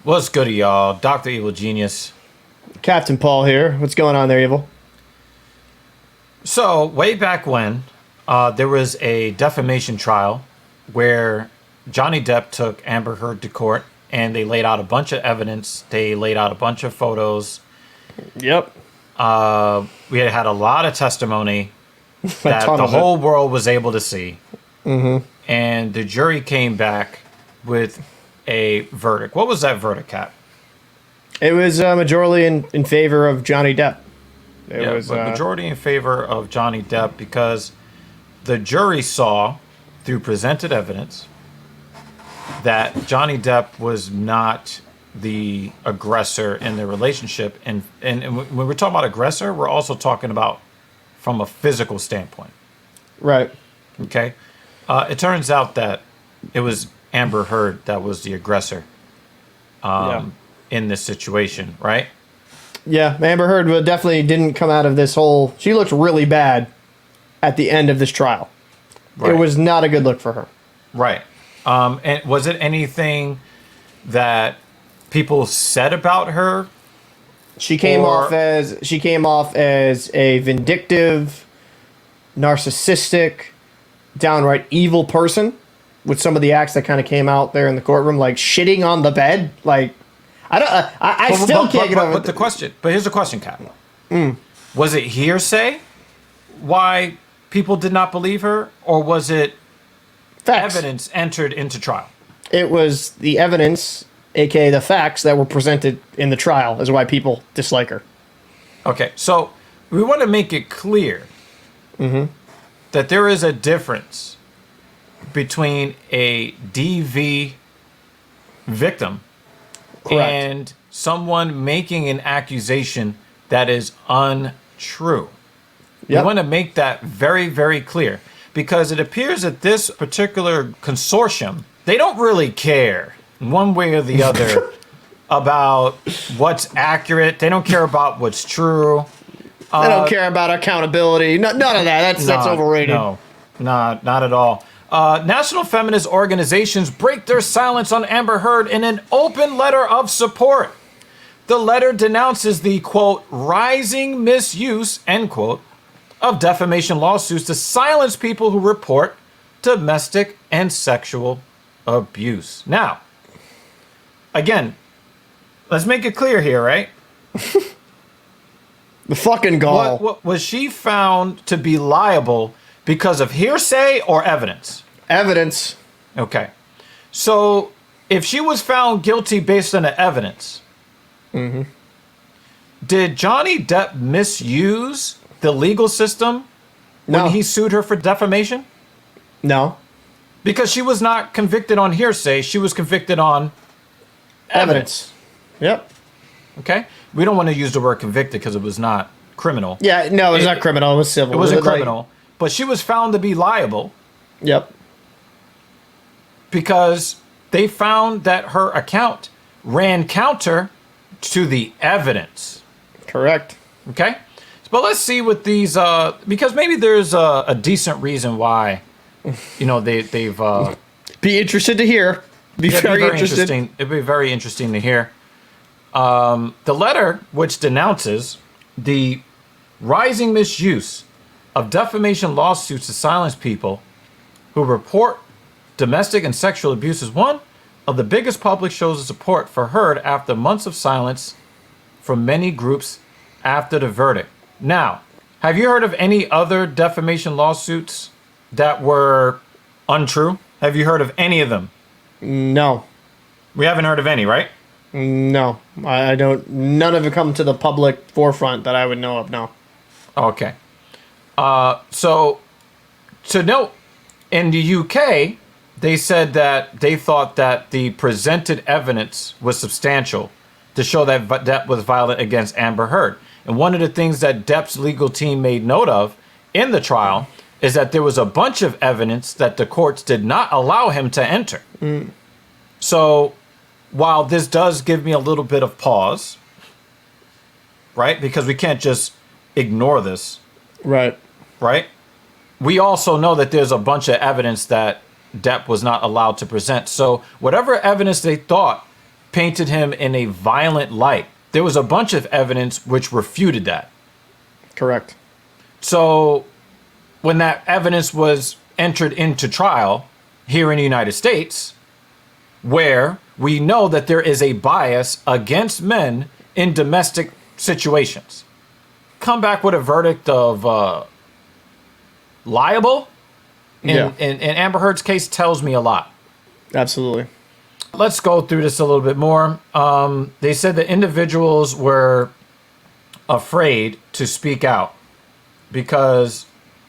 What's good, y'all? Dr. Evil Genius. Captain Paul here. What's going on there, Evil? So, way back when, there was a defamation trial where Johnny Depp took Amber Heard to court and they laid out a bunch of evidence. They laid out a bunch of photos. Yep. We had a lot of testimony that the whole world was able to see. Mm-hmm. And the jury came back with a verdict. What was that verdict, Cap? It was a majority in favor of Johnny Depp. It was a majority in favor of Johnny Depp because the jury saw, through presented evidence, that Johnny Depp was not the aggressor in the relationship. And when we're talking about aggressor, we're also talking about from a physical standpoint. Right. Okay? It turns out that it was Amber Heard that was the aggressor in this situation, right? Yeah, Amber Heard definitely didn't come out of this whole... She looked really bad at the end of this trial. Right. It was not a good look for her. Right. And was it anything that people said about her? She came off as a vindictive, narcissistic, downright evil person with some of the acts that kind of came out there in the courtroom, like shitting on the bed. Like, I still can't get over it. But here's the question, Cap. Was it hearsay why people did not believe her, or was it facts? Evidence entered into trial? It was the evidence, aka the facts, that were presented in the trial is why people dislike her. Okay, so we want to make it clear that there is a difference between a DV victim and someone making an accusation that is untrue. Yep. We want to make that very, very clear because it appears that this particular consortium, they don't really care one way or the other about what's accurate. They don't care about what's true. They don't care about accountability. None of that. That's overrated. No, not at all. National feminist organizations break their silence on Amber Heard in an open letter of support. The letter denounces the, quote, rising misuse, end quote, of defamation lawsuits to silence people who report domestic and sexual abuse. Now, again, let's make it clear here, right? The fucking gall. What was she found to be liable because of hearsay or evidence? Evidence. Okay. So if she was found guilty based on the evidence, did Johnny Depp misuse the legal system when he sued her for defamation? No. Because she was not convicted on hearsay. She was convicted on evidence. Yep. Okay? We don't want to use the word convicted because it was not criminal. Yeah, no, it was not criminal. It was civil. It wasn't criminal. But she was found to be liable. Yep. Because they found that her account ran counter to the evidence. Correct. Okay? But let's see what these, because maybe there's a decent reason why, they've... Be interested to hear. Be very interested. It'd be very interesting to hear. The letter, which denounces the rising misuse of defamation lawsuits to silence people who report domestic and sexual abuse, is one of the biggest public shows of support for Heard after months of silence from many groups after the verdict. Now, have you heard of any other defamation lawsuits that were untrue? Have you heard of any of them? No. We haven't heard of any, right? No. I don't. None of it come to the public forefront that I would know of, no. Okay. So, to note, in the UK, they said that they thought that the presented evidence was substantial to show that Depp was violent against Amber Heard. And one of the things that Depp's legal team made note of in the trial is that there was a bunch of evidence that the courts did not allow him to enter. So while this does give me a little bit of pause, right? Because we can't just ignore this. Right. Right? We also know that there's a bunch of evidence that Depp was not allowed to present. So whatever evidence they thought painted him in a violent light. There was a bunch of evidence which refuted that. Correct. So when that evidence was entered into trial here in the United States, where we know that there is a bias against men in domestic situations, come back with a verdict of liable in Amber Heard's case tells me a lot. Absolutely. Let's go through this a little bit more. They said that individuals were afraid to speak out because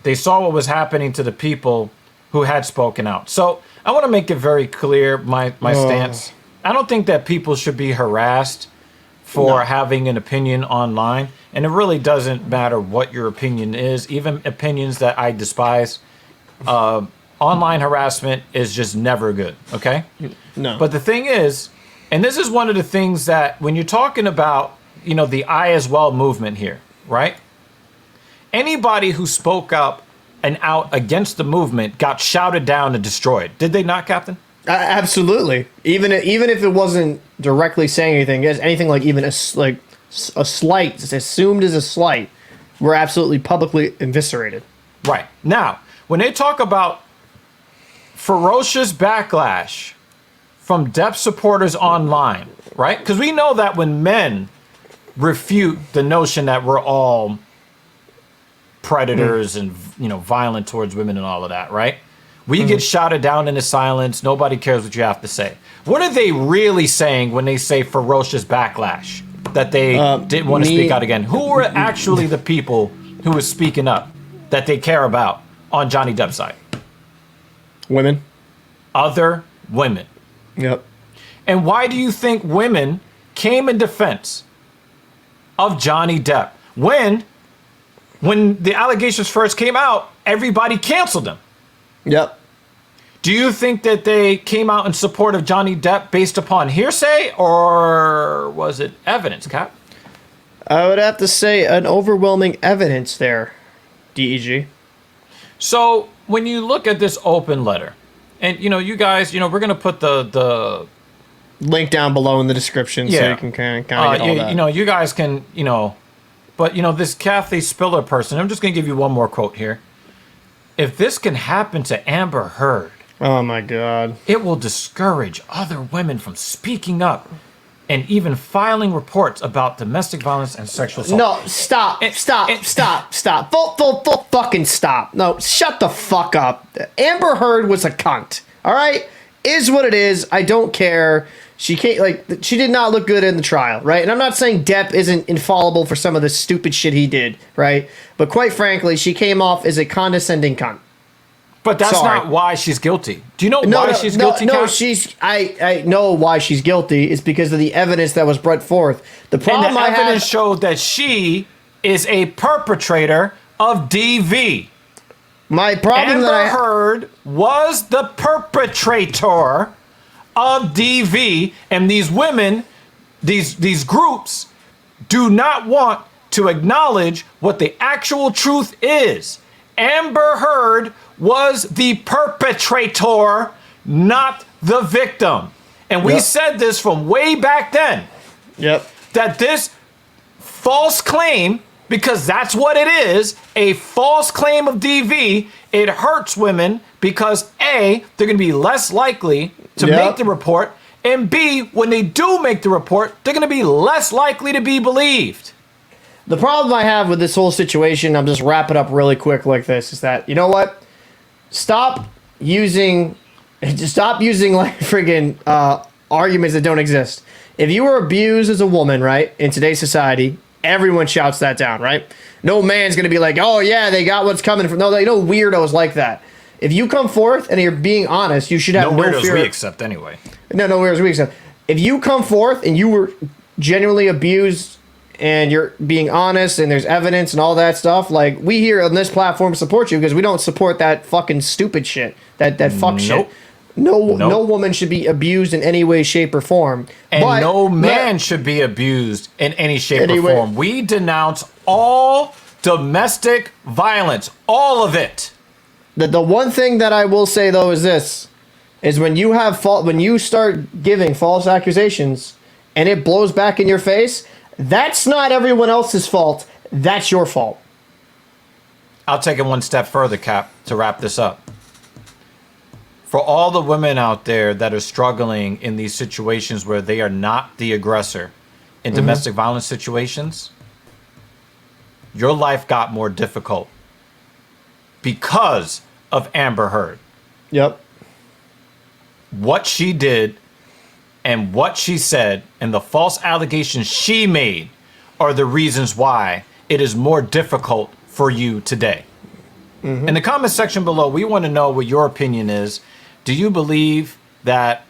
they saw what was happening to the people who had spoken out. So I want to make it very clear my stance. I don't think that people should be harassed for having an opinion online. And it really doesn't matter what your opinion is, even opinions that I despise. Online harassment is just never good, okay? No. But the thing is, and this is one of the things that when you're talking about, the I as well movement here, right? Anybody who spoke up and out against the movement got shouted down and destroyed. Did they not, Captain? Absolutely. Even if it wasn't directly saying anything, anything like even a slight, it's assumed as a slight, were absolutely publicly eviscerated. Right. Now, when they talk about ferocious backlash from Depp supporters online, right? Because we know that when men refute the notion that we're all predators and violent towards women and all of that, right? We get shouted down into silence. Nobody cares what you have to say. What are they really saying when they say ferocious backlash? That they didn't want to speak out again? Who are actually the people who are speaking up that they care about on Johnny Depp's side? Women. Other women. Yep. And why do you think women came in defense of Johnny Depp? When the allegations first came out, everybody canceled them. Yep. Do you think that they came out in support of Johnny Depp based upon hearsay, or was it evidence, Cap? I would have to say an overwhelming evidence there, DEG. So when you look at this open letter, and you guys, we're gonna put the link down below in the description so you can kind of get all that. You guys can, but this Kathy Spiller person, I'm just gonna give you one more quote here. If this can happen to Amber Heard, oh my God, it will discourage other women from speaking up and even filing reports about domestic violence and sexual assault. No, stop. Fucking stop. No, shut the fuck up. Amber Heard was a cunt. All right? Is what it is. I don't care. She can't, she did not look good in the trial, right? And I'm not saying Depp isn't infallible for some of the stupid shit he did, right? But quite frankly, she came off as a condescending cunt. But that's not why she's guilty. Do you know why she's guilty? No, I know why she's guilty. It's because of the evidence that was brought forth. The problem and the evidence showed that she is a perpetrator of DV. My problem Amber Heard was the perpetrator of DV, and these women, these groups, do not want to acknowledge what the actual truth is. Amber Heard was the perpetrator, not the victim. And we said this from way back then. Yep. That this false claim, because that's what it is, a false claim of DV, it hurts women because A, they're going to be less likely to make the report, and B, when they do make the report, they're going to be less likely to be believed. The problem I have with this whole situation, I'm just wrap it up really quick like this, is that, you know what? Stop using like friggin' arguments that don't exist. If you were abused as a woman, right, in today's society, everyone shouts that down, right? No man's gonna be like, oh yeah, they got what's coming from. No, weirdos like that. If you come forth and you're being honest, you should have no weirdos fear. We accept anyway. No weirdos we accept. If you come forth and you were genuinely abused and you're being honest and there's evidence and all that stuff, like, we here on this platform support you because we don't support that fucking stupid shit. That fuck shit. No woman should be abused in any way, shape, or form. And no man should be abused in any shape or form. We denounce all domestic violence. All of it. The one thing that I will say, though, is this. is when you start giving false accusations and it blows back in your face. That's not everyone else's fault. That's your fault. I'll take it one step further, Cap, to wrap this up. For all the women out there that are struggling in these situations where they are not the aggressor in domestic violence situations, your life got more difficult because of Amber Heard. Yep. What she did and what she said and the false allegations she made are the reasons why it is more difficult for you today. In the comment section below, we want to know what your opinion is. Do you believe that,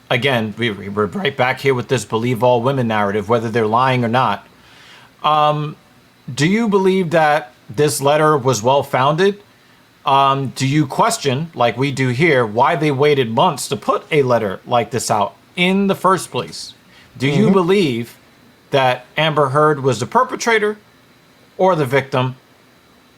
again, we're right back here with this believe all women narrative, whether they're lying or not. Do you believe that this letter was well-founded? Do you question, like we do here, why they waited months to put a letter like this out in the first place? Do you believe that Amber Heard was the perpetrator or the victim?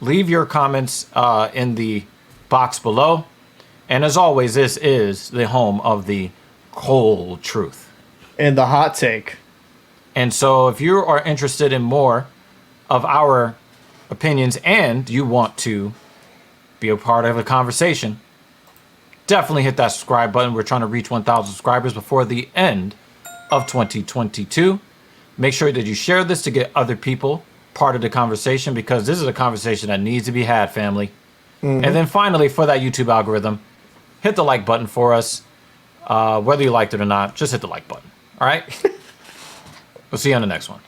Leave your comments in the box below. And as always, this is the home of the cold truth. And the hot take. And so if you are interested in more of our opinions and you want to be a part of a conversation, definitely hit that subscribe button. We're trying to reach 1,000 subscribers before the end of 2022. Make sure that you share this to get other people part of the conversation, because this is a conversation that needs to be had, family. And then finally, for that YouTube algorithm, hit the like button for us. Whether you liked it or not, just hit the like button. All right? We'll see you on the next one.